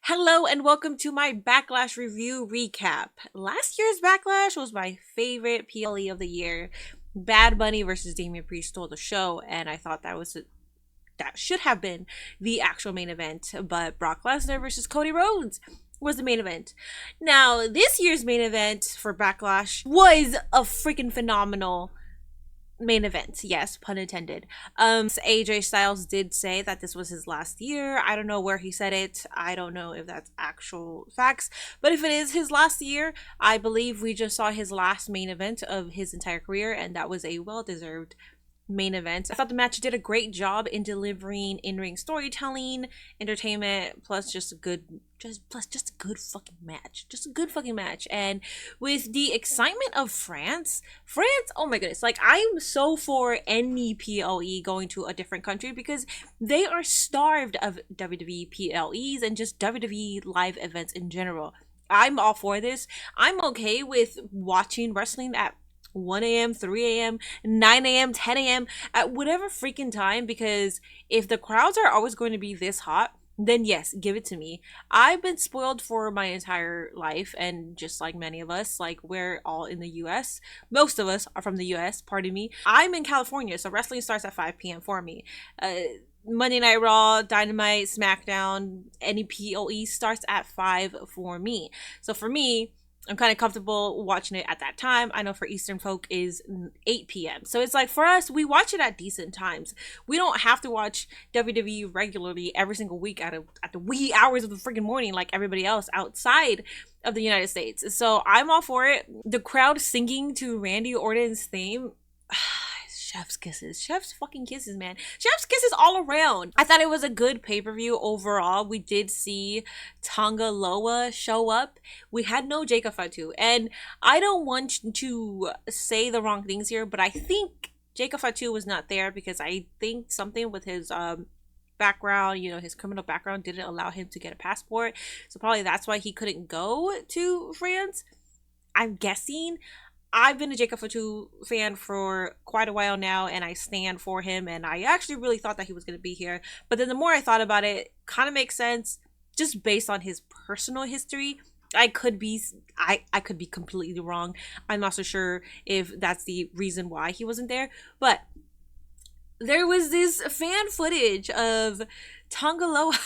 Hello and welcome to my Backlash review recap. Last year's Backlash was my favorite PLE of the year. Bad Bunny versus Damian Priest stole the show, and I thought that should have been the actual main event. But Brock Lesnar versus Cody Rhodes was the main event. Now, this year's main event for Backlash was a freaking phenomenal main event. Yes, pun intended. AJ Styles did say that this was his last year. I don't know where he said it. I don't know if that's actual facts, but if it is his last year, I believe we just saw his last main event of his entire career, and that was a well-deserved main event. I thought the match did a great job in delivering in-ring storytelling, entertainment, plus just a good fucking match. Just a good fucking match. And with the excitement of France, oh my goodness, like I'm so for any PLE going to a different country because they are starved of WWE PLEs and just WWE live events in general. I'm all for this. I'm okay with watching wrestling at 1 a.m., 3 a.m., 9 a.m., 10 a.m., at whatever freaking time, because if the crowds are always going to be this hot, then yes, give it to me. I've been spoiled for my entire life, and just like many of us, like we're all in the US. Most of us are from the US, pardon me. I'm in California, so wrestling starts at 5 p.m. for me. Monday Night Raw, Dynamite, SmackDown, any PLE starts at 5 for me. So for me, I'm kind of comfortable watching it at that time. I know for Eastern folk is 8 p.m. So it's like for us, we watch it at decent times. We don't have to watch WWE regularly every single week at the wee hours of the freaking morning like everybody else outside of the United States. So I'm all for it. The crowd singing to Randy Orton's theme. Chef's kisses. Chef's fucking kisses, man. Chef's kisses all around. I thought it was a good pay-per-view overall. We did see Tonga Loa show up. We had no Jacob Fatu. And I don't want to say the wrong things here, but I think Jacob Fatu was not there because I think something with his background, his criminal background didn't allow him to get a passport. So probably that's why he couldn't go to France. I'm guessing. I've been a Jacob Fatu fan for quite a while now, and I stand for him, and I actually really thought that he was going to be here. But then the more I thought about it, kind of makes sense just based on his personal history. I could be completely wrong. I'm not so sure if that's the reason why he wasn't there, but there was this fan footage of Tonga Loa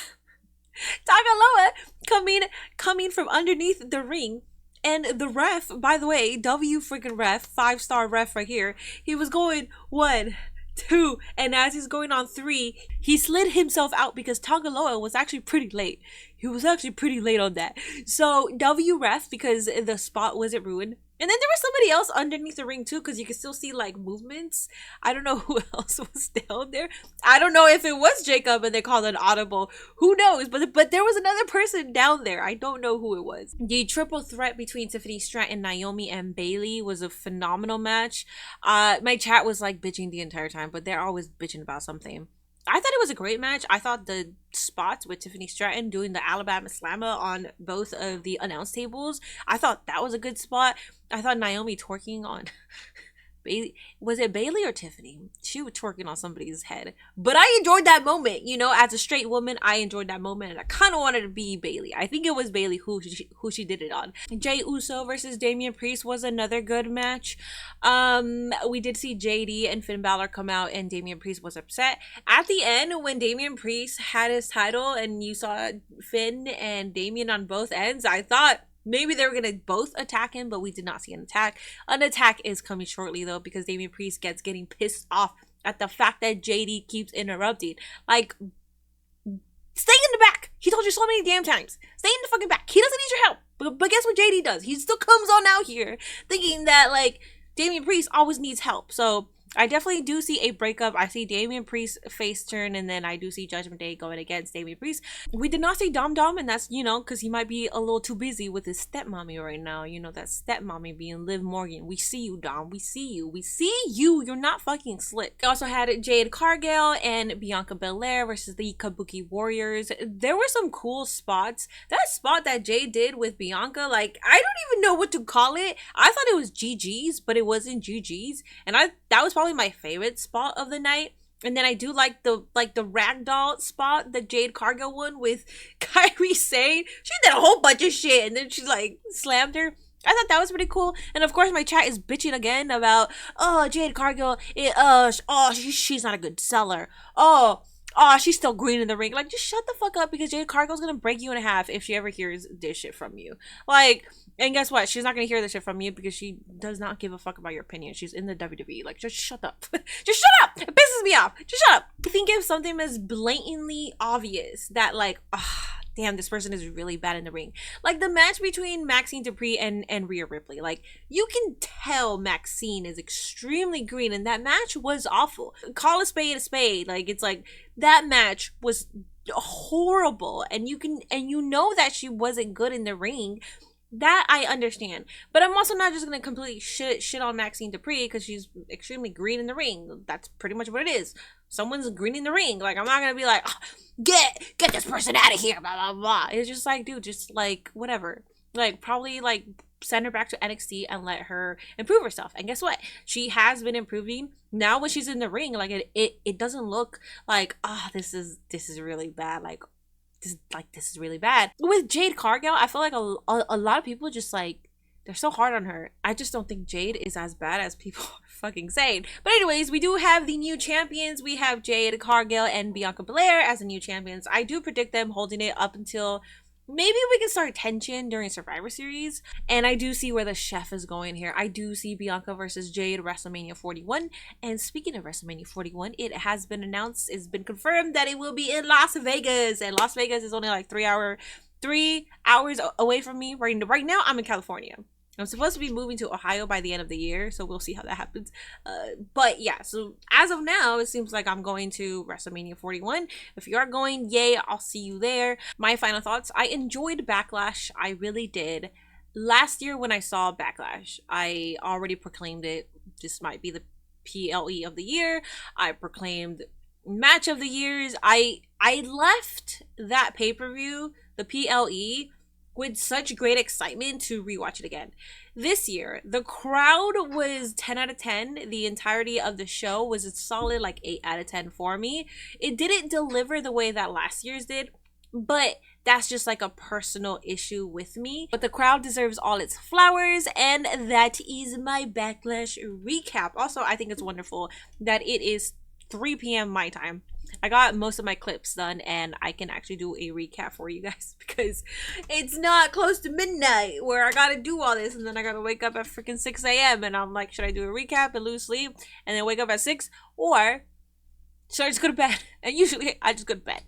coming from underneath the ring. And the ref, by the way, W freaking ref, 5-star ref right here, he was going 1, 2, and as he's going on 3, he slid himself out because Tonga Loa was actually pretty late. He was actually pretty late on that. So W ref, because the spot wasn't ruined. And then there was somebody else underneath the ring too, because you can still see like movements. I don't know who else was down there. I don't know if it was Jacob and they called it audible. Who knows? But there was another person down there. I don't know who it was. The triple threat between Tiffany Stratton, Naomi, and Bayley was a phenomenal match. My chat was like bitching the entire time, but they're always bitching about something. I thought it was a great match. I thought the spots with Tiffany Stratton doing the Alabama Slammer on both of the announce tables, I thought that was a good spot. I thought Naomi twerking on Bayley, was it Bayley or Tiffany? She was twerking on somebody's head. But I enjoyed that moment, as a straight woman, I enjoyed that moment, and I kind of wanted to be Bayley. I think it was Bayley who she did it on. Jey Uso versus Damian Priest was another good match. We did see JD and Finn Balor come out, and Damian Priest was upset. At the end, when Damian Priest had his title, and you saw Finn and Damian on both ends, I thought maybe they were going to both attack him, but we did not see an attack. An attack is coming shortly, though, because Damian Priest getting pissed off at the fact that JD keeps interrupting. Like, stay in the back. He told you so many damn times. Stay in the fucking back. He doesn't need your help. But guess what JD does? He still comes on out here thinking that, like, Damian Priest always needs help. So I definitely do see a breakup. I see Damian Priest face turn, and then I do see Judgment Day going against Damian Priest. We did not see Dom Dom, and that's, because he might be a little too busy with his stepmommy right now. That stepmommy being Liv Morgan. We see you, Dom. We see you. We see you. You're not fucking slick. We also had Jade Cargill and Bianca Belair versus the Kabuki Warriors. There were some cool spots. That spot that Jade did with Bianca, like, I don't even know what to call it. I thought it was GG's, but it wasn't GG's. And that was probably my favorite spot of the night. And then I do like the ragdoll spot, the Jade Cargill one with Kyrie Sane. She did a whole bunch of shit and then she like slammed her. I thought that was pretty cool. And of course my chat is bitching again about, oh, Jade Cargill, she's not a good seller. She's still green in the ring. Like, just shut the fuck up, because Jade Cargill's gonna break you in half if she ever hears this shit from you. Like, and guess what? She's not gonna hear this shit from you because she does not give a fuck about your opinion. She's in the WWE. Like, just shut up. Just shut up. It pisses me off. Just shut up. I think if something is blatantly obvious that, like, damn, this person is really bad in the ring. Like the match between Maxine Dupree and Rhea Ripley. Like, you can tell Maxine is extremely green, and that match was awful. Call a spade a spade. Like, it's like, that match was horrible, and you know that she wasn't good in the ring. That I understand. But I'm also not just gonna completely shit on Maxine Dupree because she's extremely green in the ring. That's pretty much what it is. Someone's green in the ring. Like, I'm not gonna be like, oh, get this person out of here, blah blah blah. It's just like, dude, just like whatever. Like, probably like send her back to NXT and let her improve herself. And guess what? She has been improving. Now when she's in the ring, like it doesn't look like, this is really bad. Like, this is really bad. With Jade Cargill, I feel like a lot of people just like, they're so hard on her. I just don't think Jade is as bad as people are fucking saying. But anyways, we do have the new champions. We have Jade Cargill and Bianca Belair as the new champions. I do predict them holding it up until maybe we can start tension during Survivor Series. And I do see where the chef is going here. I do see Bianca versus Jade WrestleMania 41. And speaking of WrestleMania 41, it has been announced, it's been confirmed that it will be in Las Vegas. And Las Vegas is only like 3 hours away from me. Right now, I'm in California. I'm supposed to be moving to Ohio by the end of the year, so we'll see how that happens. But yeah, so as of now, it seems like I'm going to WrestleMania 41. If you are going, yay, I'll see you there. My final thoughts: I enjoyed Backlash. I really did. Last year when I saw Backlash, I already proclaimed it. This might be the PLE of the year. I proclaimed match of the years. I left that pay-per-view, the PLE, with such great excitement to rewatch it again. This year, the crowd was 10 out of 10. The entirety of the show was a solid like 8 out of 10 for me. It didn't deliver the way that last year's did, but that's just like a personal issue with me. But the crowd deserves all its flowers, and that is my Backlash recap. Also, I think it's wonderful that it is 3 p.m. my time. I got most of my clips done, and I can actually do a recap for you guys because it's not close to midnight where I gotta do all this, and then I gotta wake up at freaking 6 a.m. and I'm like, should I do a recap and lose sleep and then wake up at 6, or should I just go to bed? And usually I just go to bed.